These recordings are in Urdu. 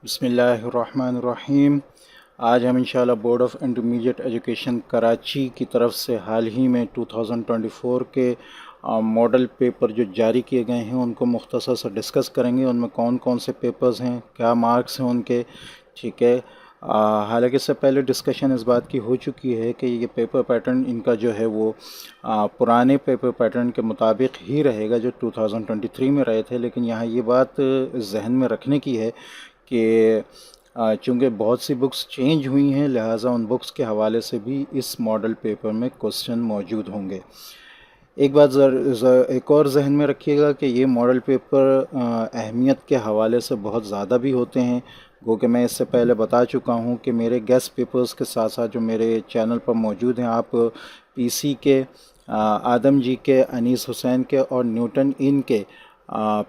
بسم اللہ الرحمن الرحیم۔ آج ہم انشاءاللہ board of intermediate education Karachi کی طرف سے حال ہی میں 2024 کے ماڈل پیپر جو جاری کیے گئے ہیں ان کو مختصر سے ڈسکس کریں گے۔ ان میں کون کون سے پیپرز ہیں، کیا مارکس ہیں ان کے، ٹھیک ہے۔ حالانکہ اس سے پہلے ڈسکشن اس بات کی ہو چکی ہے کہ یہ پیپر پیٹرن ان کا جو ہے وہ پرانے پیپر پیٹرن کے مطابق ہی رہے گا جو 2023 میں رہے تھے، لیکن یہاں یہ بات ذہن میں رکھنے کی ہے کہ چونکہ بہت سی بکس چینج ہوئی ہیں، لہٰذا ان بکس کے حوالے سے بھی اس ماڈل پیپر میں کوسچن موجود ہوں گے۔ ایک بات ایک اور ذہن میں رکھیے گا کہ یہ ماڈل پیپر اہمیت کے حوالے سے بہت زیادہ بھی ہوتے ہیں، گو کہ میں اس سے پہلے بتا چکا ہوں کہ میرے گیسٹ پیپرز کے ساتھ ساتھ جو میرے چینل پر موجود ہیں، آپ پی سی کے، آدم جی کے، انیس حسین کے اور نیوٹن ان کے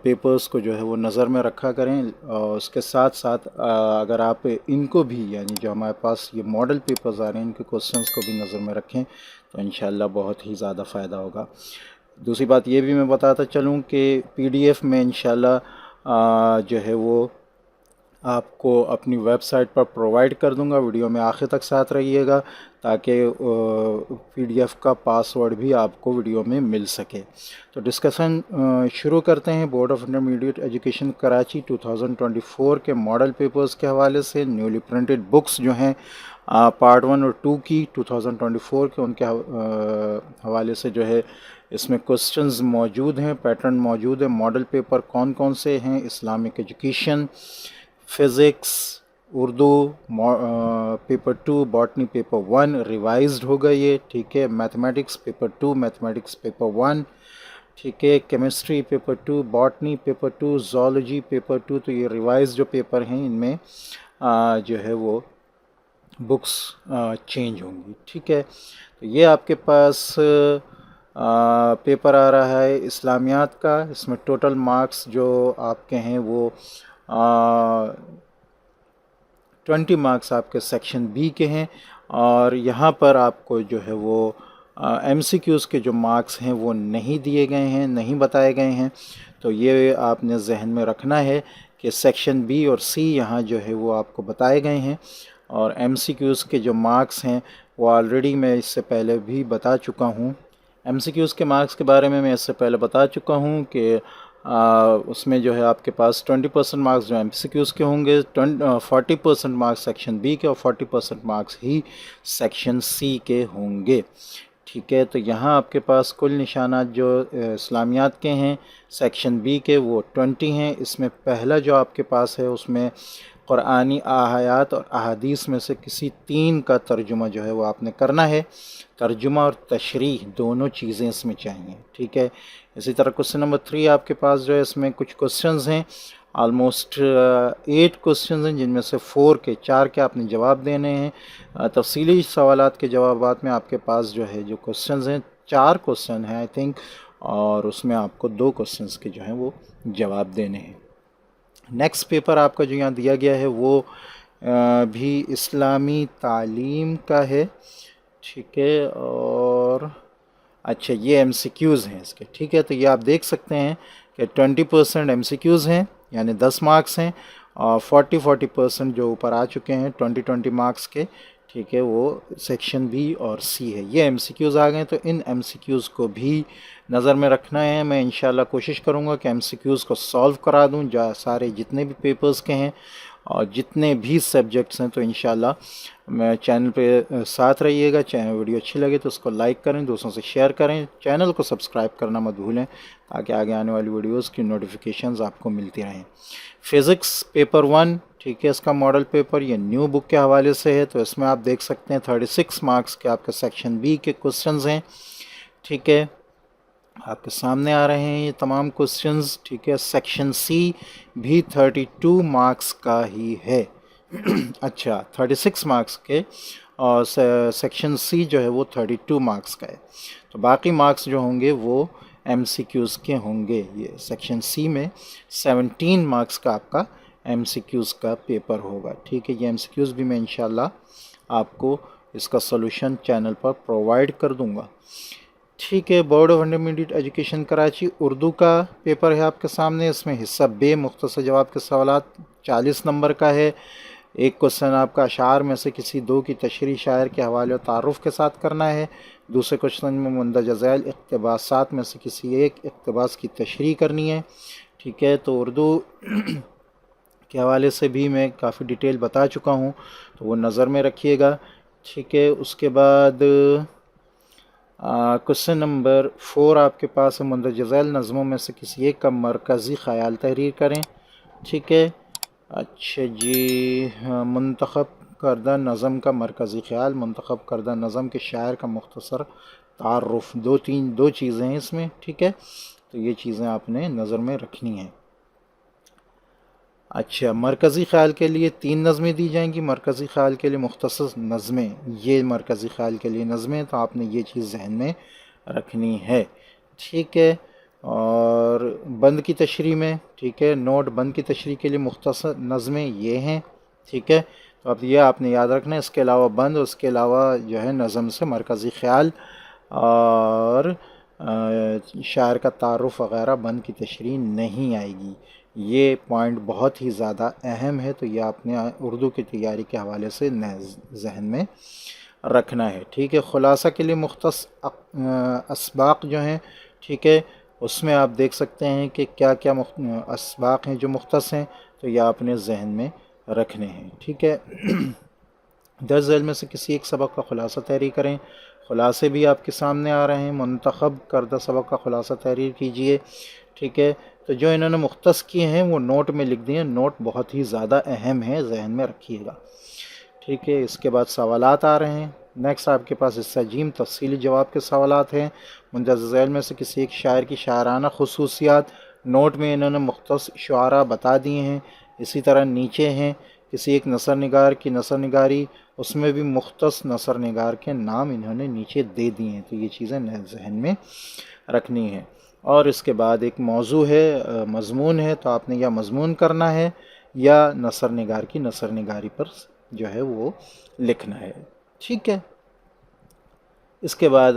پیپرز کو جو ہے وہ نظر میں رکھا کریں، اور اس کے ساتھ ساتھ اگر آپ ان کو بھی، یعنی جو ہمارے پاس یہ ماڈل پیپرز آ رہے ہیں، ان کے کوسچنز کو بھی نظر میں رکھیں تو انشاءاللہ بہت ہی زیادہ فائدہ ہوگا۔ دوسری بات یہ بھی میں بتاتا چلوں کہ پی ڈی ایف میں انشاءاللہ جو ہے وہ آپ کو اپنی ویب سائٹ پر پرووائڈ کر دوں گا۔ ویڈیو میں آخر تک ساتھ رہیے گا تاکہ پی ڈی ایف کا پاسورڈ بھی آپ کو ویڈیو میں مل سکے۔ تو ڈسکشن شروع کرتے ہیں board of intermediate education Karachi 2024 کے ماڈل پیپرز کے حوالے سے۔ نیولی پرنٹڈ بکس جو ہیں پارٹ 1 اور 2 کی 2024 کے، ان کے حوالے سے جو ہے اس میں کوسچنز موجود ہیں، پیٹرن موجود ہے۔ ماڈل پیپر کون کون سے ہیں؟ Islamic education, physics, Urdu paper 2، botany paper 1 revised ہوگا یہ، ٹھیک ہے۔ میتھمیٹکس پیپر 2، میتھمیٹکس پیپر 1، ٹھیک ہے۔ Chemistry paper 2، botany paper 2، zoology paper 2۔ تو یہ ریوائز جو پیپر ہیں ان میں جو ہے وہ بکس چینج ہوں گی، ٹھیک ہے۔ تو یہ آپ کے پاس پیپر آ رہا ہے اسلامیات کا۔ اس میں ٹوٹل مارکس جو آپ کے ہیں وہ 20 مارکس آپ کے سیکشن بی کے ہیں، اور یہاں پر آپ کو جو ہے وہ ایم سی کیوز کے جو مارکس ہیں وہ نہیں دیے گئے ہیں، نہیں بتائے گئے ہیں۔ تو یہ آپ نے ذہن میں رکھنا ہے کہ سیکشن بی اور سی یہاں جو ہے وہ آپ کو بتائے گئے ہیں، اور ایم سی کیوز کے جو مارکس ہیں وہ آلریڈی میں اس سے پہلے بھی بتا چکا ہوں۔ ایم سی کیوز کے مارکس کے بارے میں اس سے پہلے بتا چکا ہوں کہ اس میں جو ہے آپ کے پاس 20% مارکس جو ایم سی کیوز کے ہوں گے، 40% مارکس سیکشن بی کے، اور 40% مارکس ہی سیکشن سی کے ہوں گے، ٹھیک ہے۔ تو یہاں آپ کے پاس کل نشانات جو اسلامیات کے ہیں سیکشن بی کے وہ 20 ہیں۔ اس میں پہلا جو آپ کے پاس ہے اس میں قرآنی آیات اور احادیث میں سے کسی 3 کا ترجمہ جو ہے وہ آپ نے کرنا ہے۔ ترجمہ اور تشریح دونوں چیزیں اس میں چاہیے، ٹھیک ہے۔ اسی طرح کوسچن نمبر 3 آپ کے پاس جو ہے اس میں کچھ کوسچنز ہیں، آلموسٹ 8 کوسچنز ہیں، جن میں سے 4 کے آپ نے جواب دینے ہیں۔ تفصیلی سوالات کے جوابات میں آپ کے پاس جو ہے جو کوسچنز ہیں 4 کوسچن ہیں آئی تھنک، اور اس میں آپ کو 2 کوسچنز کے جو ہیں وہ جواب دینے ہیں۔ نیکسٹ پیپر آپ کا جو یہاں دیا گیا ہے وہ بھی اسلامی تعلیم کا ہے، ٹھیک ہے۔ اور اچھا یہ ایم سی کیوز ہیں اس کے، ٹھیک ہے۔ تو یہ آپ دیکھ سکتے ہیں کہ 20% ایم سی کیوز ہیں، یعنی 10 مارکس ہیں، اور 40% جو اوپر آ چکے ہیں 20 مارکس کے، ٹھیک ہے، وہ سیکشن بی اور سی ہے۔ یہ ایم سی کیوز آ گئے، تو ان ایم سی کیوز کو بھی نظر میں رکھنا ہے۔ میں انشاءاللہ کوشش کروں گا کہ ایم سی کیوز کو سالو کرا دوں سارے جتنے بھی پیپرز کے ہیں اور جتنے بھی سبجیکٹس ہیں۔ تو انشاءاللہ میں چینل پہ ساتھ رہیے گا۔ ویڈیو اچھی لگے تو اس کو لائک کریں، دوستوں سے شیئر کریں، چینل کو سبسکرائب کرنا مت بھولیں تاکہ آگے آنے والی ویڈیوز کی نوٹیفیکیشنز آپ کو ملتی رہیں۔ فزکس پیپر 1، ٹھیک ہے، اس کا ماڈل پیپر یہ نیو بک کے حوالے سے ہے، تو اس میں آپ دیکھ سکتے ہیں 36 مارکس کے آپ کے سیکشن بی کے کوسچنز ہیں، ٹھیک ہے، آپ کے سامنے آ رہے ہیں یہ تمام کوسچنز، ٹھیک ہے۔ سیکشن سی بھی 32 مارکس کا ہی ہے اچھا 36 مارکس کے، اور سیکشن سی جو ہے وہ 32 مارکس کا ہے۔ تو باقی مارکس جو ہوں گے وہ ایم سی کیوز کے ہوں گے۔ یہ سیکشن سی میں 17 مارکس کا آپ کا ایم سی کیوز کا پیپر ہوگا، ٹھیک ہے۔ یہ ایم سی کیوز بھی میں انشاءاللہ آپ کو اس کا سلوشن چینل پر پرووائڈ کر دوں گا۔ ٹھیک ہے، board of intermediate education Karachi Urdu کا پیپر ہے آپ کے سامنے. اس میں حصہ بے مختصر جواب کے سوالات 40 نمبر کا ہے. ایک کوشچن آپ کا اشعار میں سے کسی دو کی تشریح شاعر کے حوالے و تعارف کے ساتھ کرنا ہے. دوسرے کوشچن میں مندرجہ ذیل اقتباسات میں سے کسی ایک اقتباس کی تشریح کرنی ہے. ٹھیک ہے، تو اردو کے حوالے سے بھی میں کافی ڈیٹیل بتا چکا ہوں، تو وہ نظر میں رکھیے گا. ٹھیک ہے، اس کے بعد کوشچن نمبر 4 آپ کے پاس ہے، مندرجہ ذیل نظموں میں سے کسی ایک کا مرکزی خیال تحریر کریں. ٹھیک ہے، اچھا جی، منتخب کردہ نظم کا مرکزی خیال، منتخب کردہ نظم کے شاعر کا مختصر تعارف، دو چیزیں ہیں اس میں. ٹھیک ہے، تو یہ چیزیں آپ نے نظر میں رکھنی ہیں. اچھا، مرکزی خیال کے لیے 3 نظمیں دی جائیں گی. مرکزی خیال کے لیے مختصر نظمیں، یہ مرکزی خیال کے لیے نظمیں، تو آپ نے یہ چیز ذہن میں رکھنی ہے. ٹھیک ہے، اور بند کی تشریح میں، ٹھیک ہے، نوٹ بند کی تشریح کے لیے مختصر نظمیں یہ ہیں. ٹھیک ہے، تو اب یہ آپ نے یاد رکھنا ہے. اس کے علاوہ بند، اس کے علاوہ جو ہے نظم سے مرکزی خیال اور شاعر کا تعارف وغیرہ بند کی تشریح نہیں آئے گی. یہ پوائنٹ بہت ہی زیادہ اہم ہے، تو یہ آپ نے اردو کی تیاری کے حوالے سے ذہن میں رکھنا ہے. ٹھیک ہے، خلاصہ کے لیے مختص اسباق جو ہیں، ٹھیک ہے، اس میں آپ دیکھ سکتے ہیں کہ کیا کیا اسباق ہیں جو مختص ہیں، تو یہ آپ نے ذہن میں رکھنے ہیں. ٹھیک ہے، درج ذیل میں سے کسی ایک سبق کا خلاصہ تحریر کریں. خلاصے بھی آپ کے سامنے آ رہے ہیں. منتخب کردہ سبق کا خلاصہ تحریر کیجئے. ٹھیک ہے، تو جو انہوں نے مختص کیے ہیں وہ نوٹ میں لکھ دیے. نوٹ بہت ہی زیادہ اہم ہے، ذہن میں رکھیے گا. ٹھیک ہے، اس کے بعد سوالات آ رہے ہیں. نیکسٹ آپ کے پاس حصہ جیم تفصیلی جواب کے سوالات ہیں. مندرجہ ذیل میں سے کسی ایک شاعر کی شاعرانہ خصوصیات، نوٹ میں انہوں نے مختص شعراء بتا دیے ہیں. اسی طرح نیچے ہیں کسی ایک نثر نگار کی نثر نگاری، اس میں بھی مختص نثر نگار کے نام انہوں نے نیچے دے دیے ہیں. تو یہ چیزیں ذہن میں رکھنی ہیں. اور اس کے بعد ایک موضوع ہے، مضمون ہے، تو آپ نے یا مضمون کرنا ہے یا نثر نگار کی نثر نگاری پر جو ہے وہ لکھنا ہے. ٹھیک ہے، اس کے بعد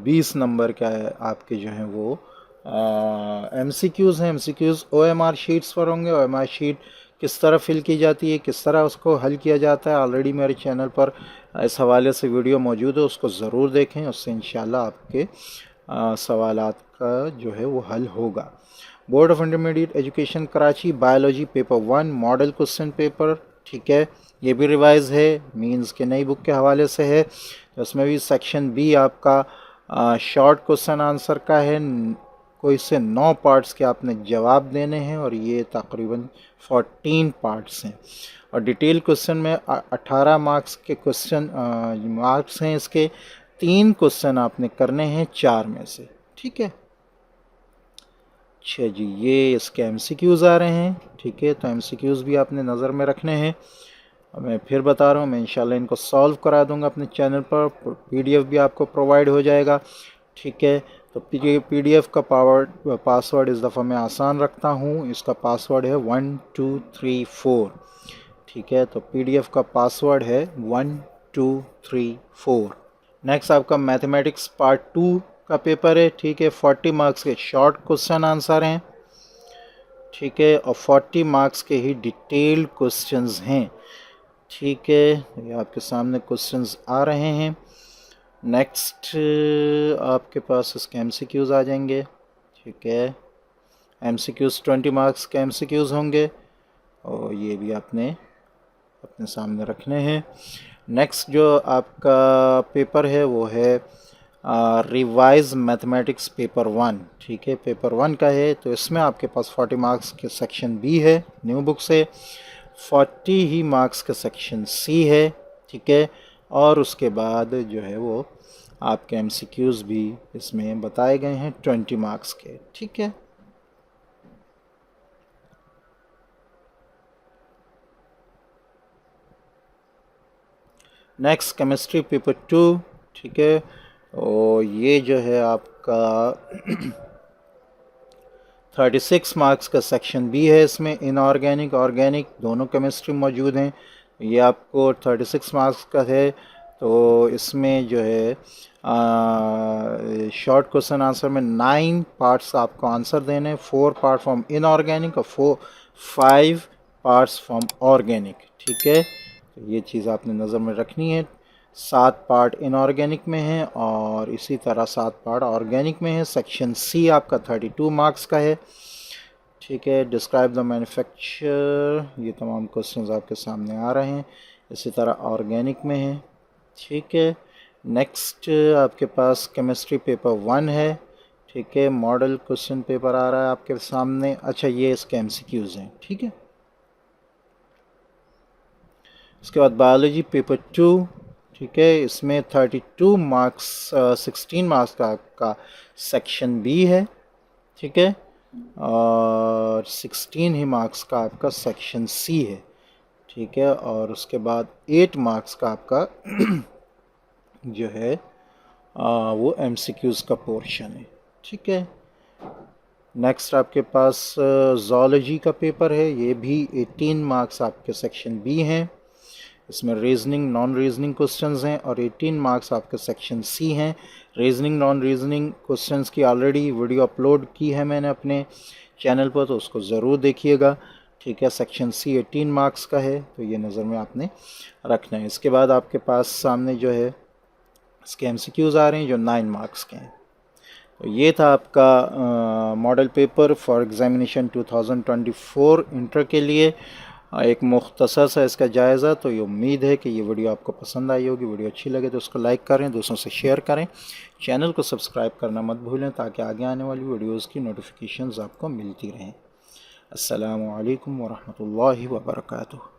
20 نمبر کا آپ کے جو ہیں وہ ایم سی کیوز ہیں. M C Qs O M R sheets پر ہوں گے. او ایم آر شیٹ کس طرح فل کی جاتی ہے، کس طرح اس کو حل کیا جاتا ہے، آلریڈی میرے چینل پر اس حوالے سے ویڈیو موجود ہے، اس کو ضرور دیکھیں. اس سے انشاءاللہ آپ کے سوالات کا جو ہے وہ حل ہوگا. Board of intermediate education Karachi biology paper 1 model question paper. ٹھیک ہے، یہ بھی ریوائز ہے، مینز کے نئی بک کے حوالے سے ہے. اس میں بھی سیکشن بی آپ کا شارٹ کوسچن آنسر کا ہے. کوئی سے 9 پارٹس کے آپ نے جواب دینے ہیں، اور یہ تقریباً 14 پارٹس ہیں. اور ڈیٹیل کوسچن میں 18 مارکس کے کوسچن مارکس ہیں. اس کے 3 کوسچن آپ نے کرنے ہیں 4 میں سے. ٹھیک ہے، اچھا جی، یہ اس کے ایم سی کیوز آ رہے ہیں. ٹھیک ہے، تو ایم سی کیوز بھی آپ نے نظر میں رکھنے ہیں. میں پھر بتا رہا ہوں، میں انشاءاللہ ان کو سالو کرا دوں گا اپنے چینل پر. پی ڈی ایف بھی آپ کو پرووائڈ ہو جائے گا. ٹھیک ہے، تو پی ڈی ایف کا پاسورڈ اس دفعہ میں آسان رکھتا ہوں. اس کا پاسورڈ ہے 1234. ٹھیک ہے، تو پی ڈی ایف کا پاسورڈ ہے 1234. نیکسٹ آپ کا میتھمیٹکس پارٹ 2 کا پیپر ہے. ٹھیک ہے، 40 مارکس کے شارٹ کوسچن آنسر ہیں. ٹھیک ہے، اور 40 مارکس کے ہی ڈیٹیلڈ کوسچنز ہیں. ٹھیک ہے، یہ آپ کے سامنے کوسچنز آ رہے ہیں. نیکسٹ آپ کے پاس اس کے ایم سی کیوز آ جائیں گے. ٹھیک ہے، ایم سی کیوز 20 مارکس کے ایم سی کیوز ہوں گے، اور یہ بھی آپ نے اپنے سامنے رکھنے ہیں. نیکسٹ جو آپ کا پیپر ہے وہ ہے ریوائز میتھمیٹکس پیپر 1. ٹھیک ہے، پیپر 1 کا ہے، تو اس میں آپ کے پاس 40 مارکس کے سیکشن بی ہے نیو بک سے، 40 ہی مارکس کا سیکشن سی ہے. ٹھیک ہے، اور اس کے بعد جو ہے وہ آپ کے ایم سی کیوز بھی اس میں بتائے گئے ہیں 20 مارکس کے. ٹھیک ہے، نیکسٹ کیمسٹری پیپر 2. ٹھیک ہے، اور یہ جو ہے آپ کا 36 مارکس کا سیکشن بی ہے. اس میں ان آرگینک آرگینک دونوں کیمسٹری موجود ہیں. یہ آپ کو 36 مارکس کا ہے. تو اس میں جو ہے شارٹ کوسچن آنسر میں 9 پارٹس آپ کو آنسر دینے، 4 پارٹ فرام ان آرگینک اور 5 پارٹس فرام آرگینک. ٹھیک ہے، یہ چیز آپ نے نظر میں رکھنی ہے. 7 پارٹ ان آرگینک میں ہیں اور اسی طرح 7 پارٹ آرگینک میں ہیں. سیکشن سی آپ کا 32 مارکس کا ہے. ٹھیک ہے، ڈسکرائب دا مینوفیکچر، یہ تمام کوسچنز آپ کے سامنے آ رہے ہیں. اسی طرح آرگینک میں ہیں. ٹھیک ہے، نیکسٹ آپ کے پاس کیمسٹری پیپر 1 ہے. ٹھیک ہے، ماڈل کوسچن پیپر آ رہا ہے آپ کے سامنے. اچھا، یہ اس کے ایم سی کیوز ہیں. ٹھیک ہے، اس کے بعد بایولوجی پیپر 2. ٹھیک ہے، اس میں 32 مارکس 16 مارکس کا آپ کا سیکشن بی ہے. ٹھیک ہے، اور 16 ہی مارکس کا آپ کا سیکشن سی ہے. ٹھیک ہے، اور اس کے بعد 8 مارکس کا آپ کا جو ہے وہ ایم سی کیوز کا پورشن ہے. ٹھیک ہے، نیکسٹ آپ کے پاس زالوجی کا پیپر ہے. یہ بھی 18 مارکس آپ کے سیکشن بی ہیں. اس میں ریزننگ نان ریزننگ کوسچنز ہیں اور 18 مارکس آپ کے سیکشن سی ہیں. ریزننگ نان ریزننگ کوسچنز کی آلریڈی ویڈیو اپلوڈ کی ہے میں نے اپنے چینل پر، تو اس کو ضرور دیکھیے گا. ٹھیک ہے، سیکشن سی 18 مارکس کا ہے، تو یہ نظر میں آپ نے رکھنا ہے. اس کے بعد آپ کے پاس سامنے جو ہے اس کے ایم سی کیوز آ رہے ہیں جو 9 مارکس کے ہیں. تو یہ تھا آپ کا model paper for examination 2024 inter کے لیے. ایک مختصر سا اس کا جائزہ. تو یہ امید ہے کہ یہ ویڈیو آپ کو پسند آئی ہوگی. ویڈیو اچھی لگے تو اس کو لائک کریں، دوستوں سے شیئر کریں، چینل کو سبسکرائب کرنا مت بھولیں تاکہ آگے آنے والی ویڈیوز کی نوٹیفیکیشنز آپ کو ملتی رہیں. السلام علیکم ورحمۃ اللہ وبرکاتہ.